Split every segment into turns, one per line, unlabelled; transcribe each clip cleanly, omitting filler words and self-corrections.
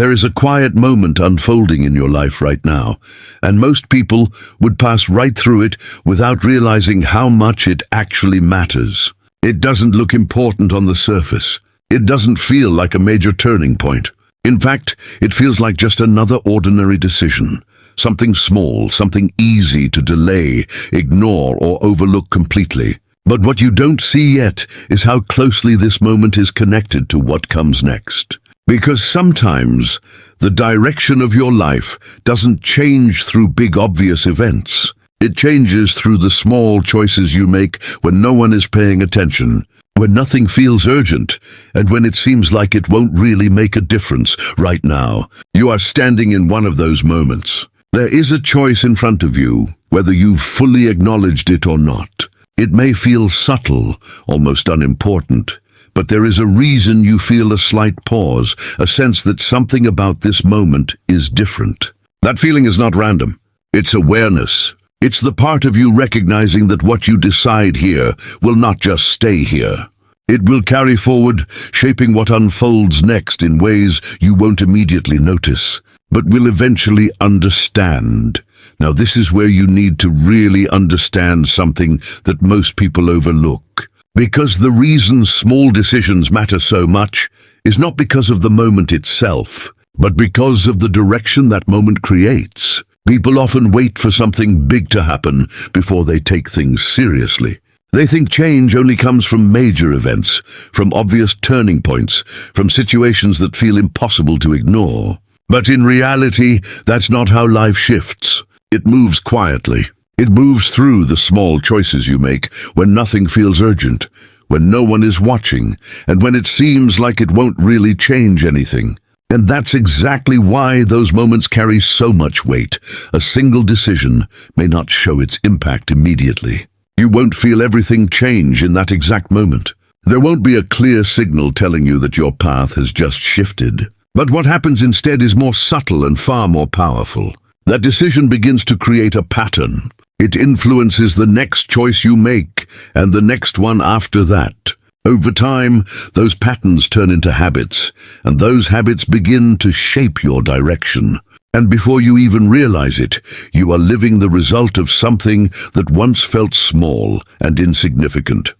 There is a quiet moment unfolding in your life right now, and most people would pass right through it without realizing how much it actually matters. It doesn't look important on the surface. It doesn't feel like a major turning point. In fact, it feels like just another ordinary decision. Something small, something easy to delay, ignore, or overlook completely. But what you don't see yet is how closely this moment is connected to what comes next. Because sometimes the direction of your life doesn't change through big obvious events. It changes through the small choices you make when no one is paying attention, when nothing feels urgent, and when it seems like it won't really make a difference right now. You are standing in one of those moments. There is a choice in front of you, whether you've fully acknowledged it or not. It may feel subtle, almost unimportant, but there is a reason you feel a slight pause, a sense that something about this moment is different. That feeling is not random. It's awareness. It's the part of you recognizing that what you decide here will not just stay here. It will carry forward, shaping what unfolds next in ways you won't immediately notice, but will eventually understand. Now, this is where you need to really understand something that most people overlook. Because the reason small decisions matter so much is not because of the moment itself, but because of the direction that moment creates. People often wait for something big to happen before they take things seriously. They think change only comes from major events, from obvious turning points, from situations that feel impossible to ignore. But in reality, that's not how life shifts. It moves quietly. It moves through the small choices you make when nothing feels urgent, when no one is watching, and when it seems like it won't really change anything. And that's exactly why those moments carry so much weight. A single decision may not show its impact immediately. You won't feel everything change in that exact moment. There won't be a clear signal telling you that your path has just shifted. But what happens instead is more subtle and far more powerful. That decision begins to create a pattern. It influences the next choice you make, and the next one after that. Over time, those patterns turn into habits, and those habits begin to shape your direction. And before you even realize it, you are living the result of something that once felt small and insignificant.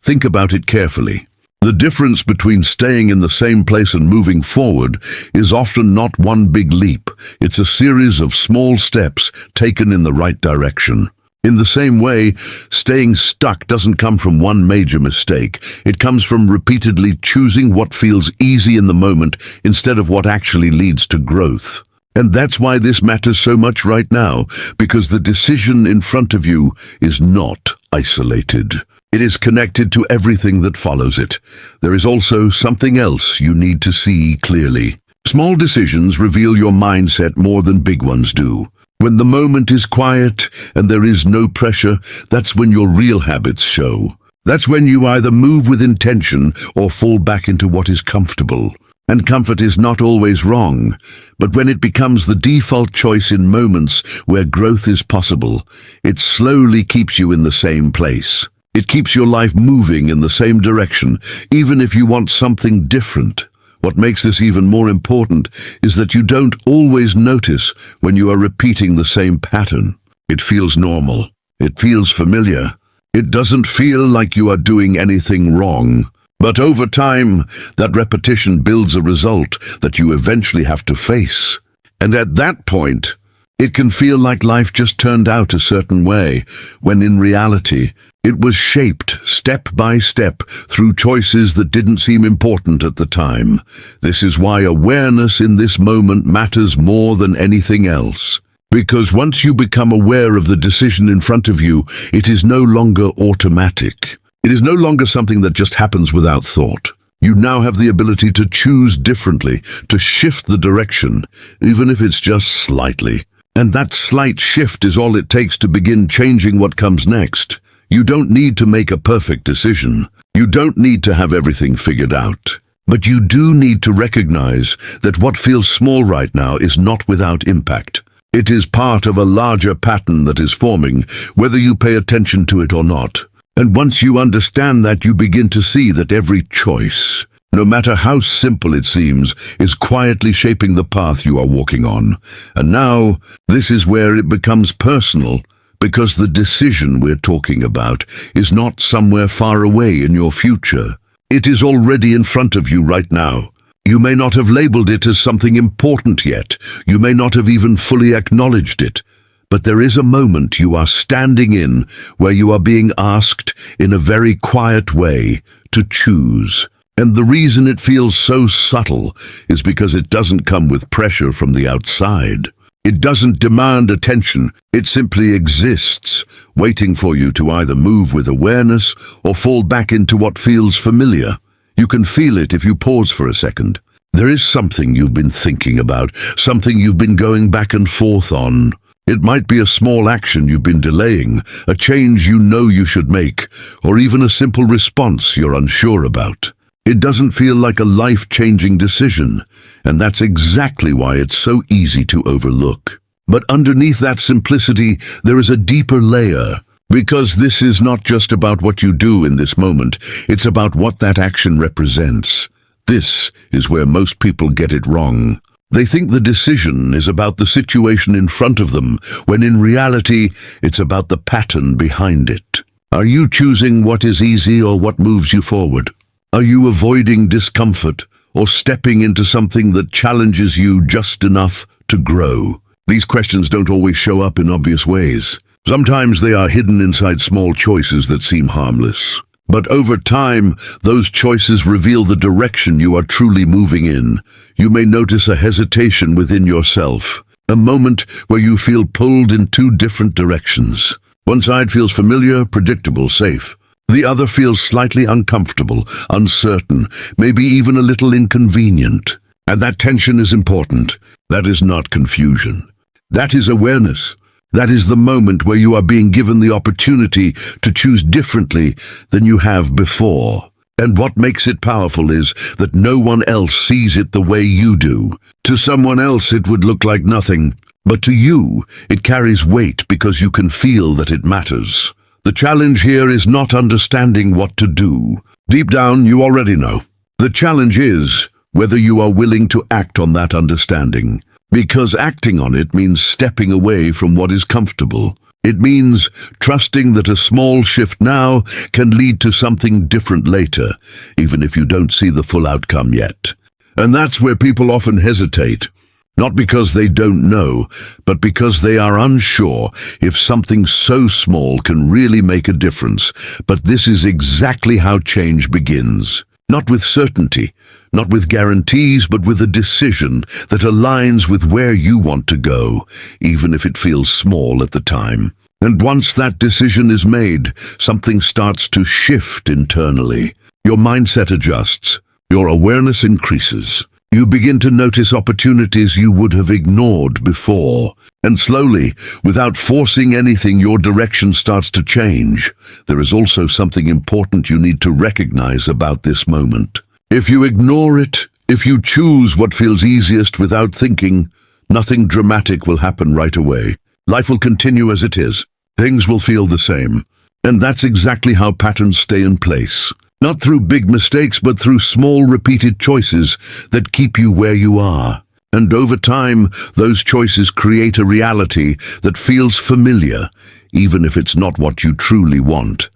Think about it carefully. The difference between staying in the same place and moving forward is often not one big leap. It's a series of small steps taken in the right direction. In the same way, staying stuck doesn't come from one major mistake. It comes from repeatedly choosing what feels easy in the moment instead of what actually leads to growth. And that's why this matters so much right now, because the decision in front of you is not isolated. It is connected to everything that follows it. There is also something else you need to see clearly. Small decisions reveal your mindset more than big ones do. When the moment is quiet and there is no pressure, that's when your real habits show. That's when you either move with intention or fall back into what is comfortable. And comfort is not always wrong, but when it becomes the default choice in moments where growth is possible, it slowly keeps you in the same place. It keeps your life moving in the same direction, even if you want something different. What makes this even more important is that you don't always notice when you are repeating the same pattern. It feels normal. It feels familiar. It doesn't feel like you are doing anything wrong. But over time, that repetition builds a result that you eventually have to face. And at that point, it can feel like life just turned out a certain way, when in reality, it was shaped step by step through choices that didn't seem important at the time. This is why awareness in this moment matters more than anything else. Because once you become aware of the decision in front of you, it is no longer automatic. It is no longer something that just happens without thought. You now have the ability to choose differently, to shift the direction, even if it's just slightly. And that slight shift is all it takes to begin changing what comes next. You don't need to make a perfect decision. You don't need to have everything figured out. But you do need to recognize that what feels small right now is not without impact. It is part of a larger pattern that is forming, whether you pay attention to it or not. And once you understand that, you begin to see that every choice, no matter how simple it seems, is quietly shaping the path you are walking on. And now, this is where it becomes personal, because the decision we're talking about is not somewhere far away in your future. It is already in front of you right now. You may not have labeled it as something important yet. You may not have even fully acknowledged it. But there is a moment you are standing in where you are being asked in a very quiet way to choose. And the reason it feels so subtle is because it doesn't come with pressure from the outside. It doesn't demand attention. It simply exists, waiting for you to either move with awareness or fall back into what feels familiar. You can feel it if you pause for a second. There is something you've been thinking about, something you've been going back and forth on. It might be a small action you've been delaying, a change you know you should make, or even a simple response you're unsure about. It doesn't feel like a life-changing decision, and that's exactly why it's so easy to overlook. But underneath that simplicity, there is a deeper layer. Because this is not just about what you do in this moment, it's about what that action represents. This is where most people get it wrong. They think the decision is about the situation in front of them, when in reality, it's about the pattern behind it. Are you choosing what is easy or what moves you forward? Are you avoiding discomfort or stepping into something that challenges you just enough to grow? These questions don't always show up in obvious ways. Sometimes they are hidden inside small choices that seem harmless. But over time, those choices reveal the direction you are truly moving in. You may notice a hesitation within yourself, a moment where you feel pulled in two different directions. One side feels familiar, predictable, safe. The other feels slightly uncomfortable, uncertain, maybe even a little inconvenient. And that tension is important. That is not confusion. That is awareness. That is the moment where you are being given the opportunity to choose differently than you have before. And what makes it powerful is that no one else sees it the way you do. To someone else it would look like nothing, but to you it carries weight because you can feel that it matters. The challenge here is not understanding what to do. Deep down, you already know. The challenge is whether you are willing to act on that understanding. Because acting on it means stepping away from what is comfortable. It means trusting that a small shift now can lead to something different later, even if you don't see the full outcome yet. And that's where people often hesitate. Not because they don't know, but because they are unsure if something so small can really make a difference. But this is exactly how change begins. Not with certainty, not with guarantees, but with a decision that aligns with where you want to go, even if it feels small at the time. And once that decision is made, something starts to shift internally. Your mindset adjusts, your awareness increases. You begin to notice opportunities you would have ignored before. And slowly, without forcing anything, your direction starts to change. There is also something important you need to recognize about this moment. If you ignore it, if you choose what feels easiest without thinking, nothing dramatic will happen right away. Life will continue as it is. Things will feel the same. And that's exactly how patterns stay in place. Not through big mistakes, but through small repeated choices that keep you where you are. And over time, those choices create a reality that feels familiar, even if it's not what you truly want.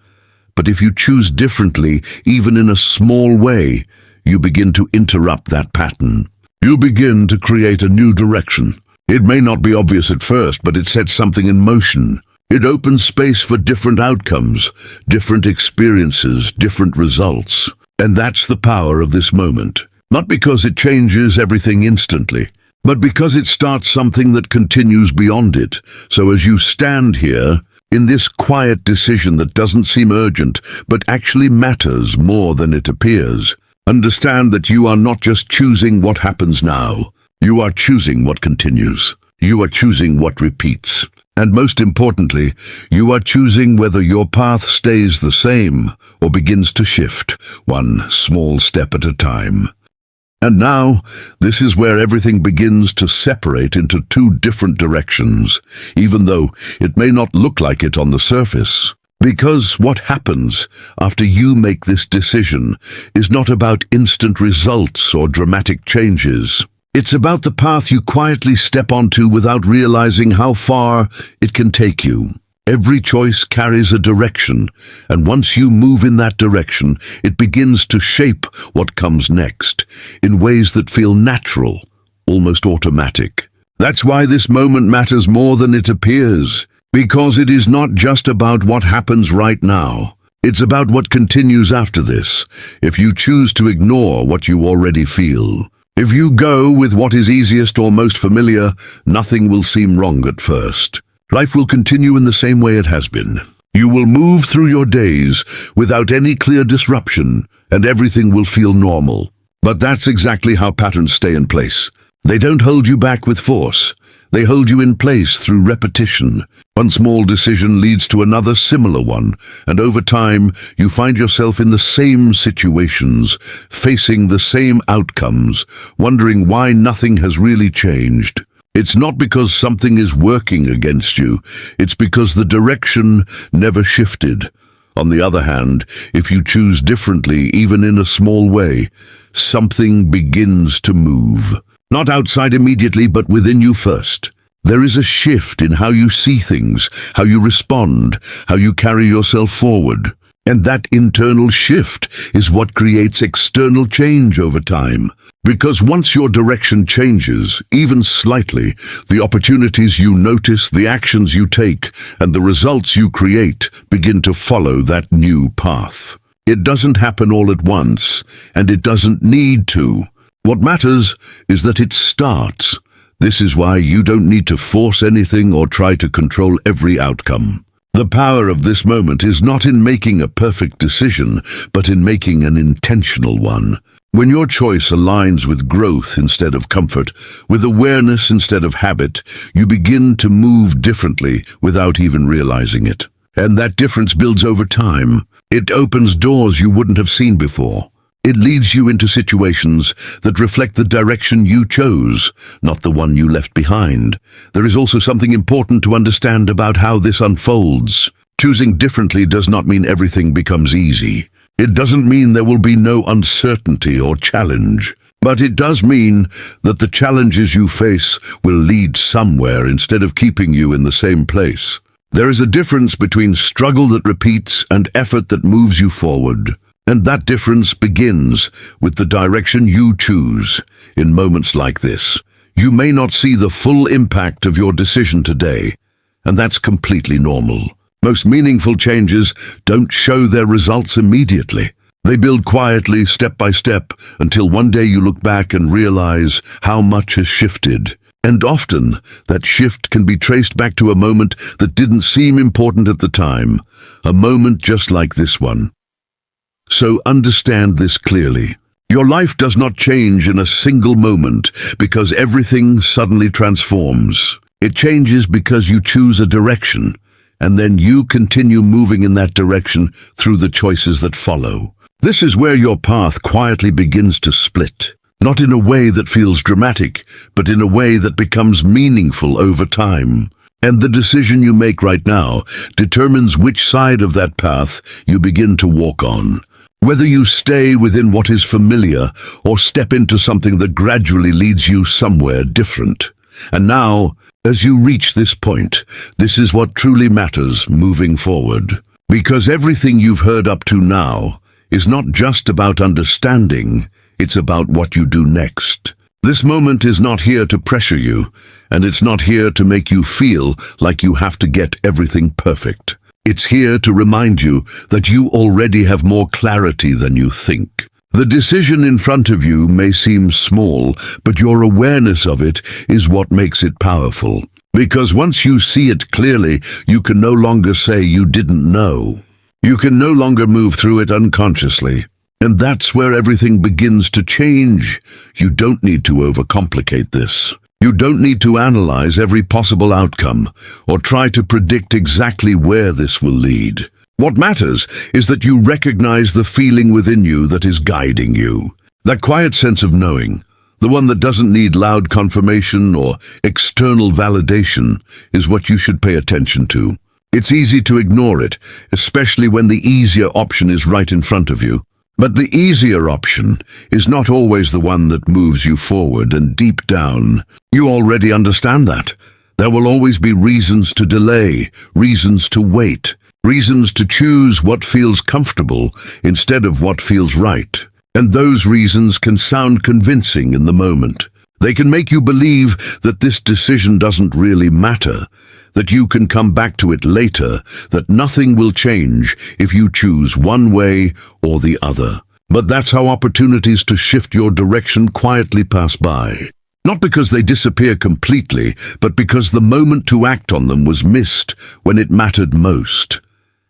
But if you choose differently, even in a small way, you begin to interrupt that pattern. You begin to create a new direction. It may not be obvious at first, but it sets something in motion. It opens space for different outcomes, different experiences, different results. And that's the power of this moment. Not because it changes everything instantly, but because it starts something that continues beyond it. So as you stand here, in this quiet decision that doesn't seem urgent, but actually matters more than it appears, understand that you are not just choosing what happens now. You are choosing what continues. You are choosing what repeats. And most importantly, you are choosing whether your path stays the same or begins to shift, one small step at a time. And now, this is where everything begins to separate into two different directions, even though it may not look like it on the surface. Because what happens after you make this decision is not about instant results or dramatic changes. It's about the path you quietly step onto without realizing how far it can take you. Every choice carries a direction, and once you move in that direction, it begins to shape what comes next, in ways that feel natural, almost automatic. That's why this moment matters more than it appears, because it is not just about what happens right now. It's about what continues after this, if you choose to ignore what you already feel. If you go with what is easiest or most familiar, nothing will seem wrong at first. Life will continue in the same way it has been. You will move through your days without any clear disruption, and everything will feel normal. But that's exactly how patterns stay in place. They don't hold you back with force. They hold you in place through repetition. One small decision leads to another similar one, and over time, you find yourself in the same situations, facing the same outcomes, wondering why nothing has really changed. It's not because something is working against you, it's because the direction never shifted. On the other hand, if you choose differently, even in a small way, something begins to move. Not outside immediately, but within you first. There is a shift in how you see things, how you respond, how you carry yourself forward. And that internal shift is what creates external change over time. Because once your direction changes, even slightly, the opportunities you notice, the actions you take, and the results you create begin to follow that new path. It doesn't happen all at once, and it doesn't need to. What matters is that it starts. This is why you don't need to force anything or try to control every outcome. The power of this moment is not in making a perfect decision, but in making an intentional one. When your choice aligns with growth instead of comfort, with awareness instead of habit, you begin to move differently without even realizing it. And that difference builds over time. It opens doors you wouldn't have seen before. It leads you into situations that reflect the direction you chose, not the one you left behind. There is also something important to understand about how this unfolds. Choosing differently does not mean everything becomes easy. It doesn't mean there will be no uncertainty or challenge. But it does mean that the challenges you face will lead somewhere instead of keeping you in the same place. There is a difference between struggle that repeats and effort that moves you forward. And that difference begins with the direction you choose. In moments like this, you may not see the full impact of your decision today, and that's completely normal. Most meaningful changes don't show their results immediately. They build quietly, step by step, until one day you look back and realize how much has shifted. And often, that shift can be traced back to a moment that didn't seem important at the time, a moment just like this one. So understand this clearly. Your life does not change in a single moment because everything suddenly transforms. It changes because you choose a direction, and then you continue moving in that direction through the choices that follow. This is where your path quietly begins to split, not in a way that feels dramatic, but in a way that becomes meaningful over time. And the decision you make right now determines which side of that path you begin to walk on. Whether you stay within what is familiar or step into something that gradually leads you somewhere different. And now, as you reach this point, this is what truly matters moving forward. Because everything you've heard up to now is not just about understanding, it's about what you do next. This moment is not here to pressure you, and it's not here to make you feel like you have to get everything perfect. It's here to remind you that you already have more clarity than you think. The decision in front of you may seem small, but your awareness of it is what makes it powerful. Because once you see it clearly, you can no longer say you didn't know. You can no longer move through it unconsciously. And that's where everything begins to change. You don't need to overcomplicate this. You don't need to analyze every possible outcome or try to predict exactly where this will lead. What matters is that you recognize the feeling within you that is guiding you. That quiet sense of knowing, the one that doesn't need loud confirmation or external validation, is what you should pay attention to. It's easy to ignore it, especially when the easier option is right in front of you. But the easier option is not always the one that moves you forward, and deep down, you already understand that. There will always be reasons to delay, reasons to wait, reasons to choose what feels comfortable instead of what feels right. And those reasons can sound convincing in the moment. They can make you believe that this decision doesn't really matter, that you can come back to it later, that nothing will change if you choose one way or the other. But that's how opportunities to shift your direction quietly pass by. Not because they disappear completely, but because the moment to act on them was missed when it mattered most.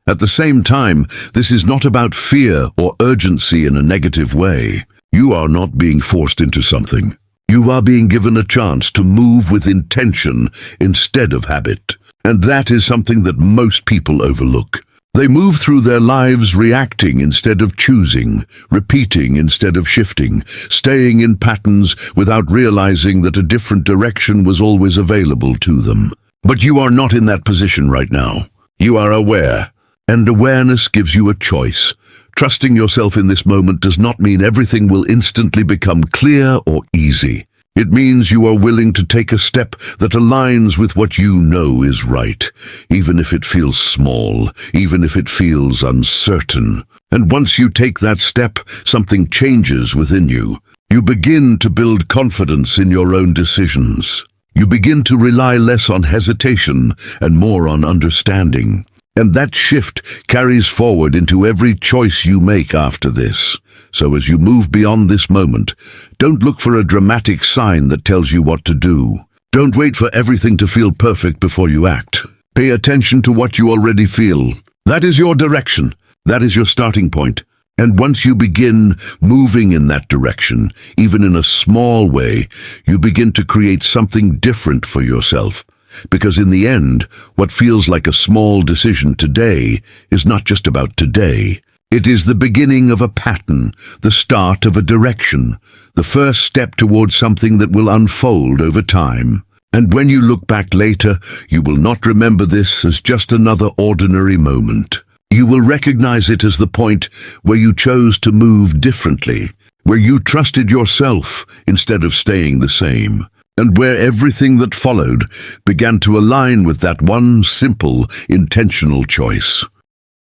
At the same time, this is not about fear or urgency in a negative way. You are not being forced into something. You are being given a chance to move with intention instead of habit. And that is something that most people overlook. They move through their lives reacting instead of choosing, repeating instead of shifting, staying in patterns without realizing that a different direction was always available to them. But you are not in that position right now. You are aware, and awareness gives you a choice. Trusting yourself in this moment does not mean everything will instantly become clear or easy. It means you are willing to take a step that aligns with what you know is right, even if it feels small, even if it feels uncertain. And once you take that step, something changes within you. You begin to build confidence in your own decisions. You begin to rely less on hesitation and more on understanding. And that shift carries forward into every choice you make after this. So as you move beyond this moment, don't look for a dramatic sign that tells you what to do. Don't wait for everything to feel perfect before you act. Pay attention to what you already feel. That is your direction. That is your starting point. And once you begin moving in that direction, even in a small way, you begin to create something different for yourself. Because in the end, what feels like a small decision today is not just about today. It is the beginning of a pattern, the start of a direction, the first step towards something that will unfold over time. And when you look back later, you will not remember this as just another ordinary moment. You will recognize it as the point where you chose to move differently, where you trusted yourself instead of staying the same, and where everything that followed began to align with that one simple, intentional choice.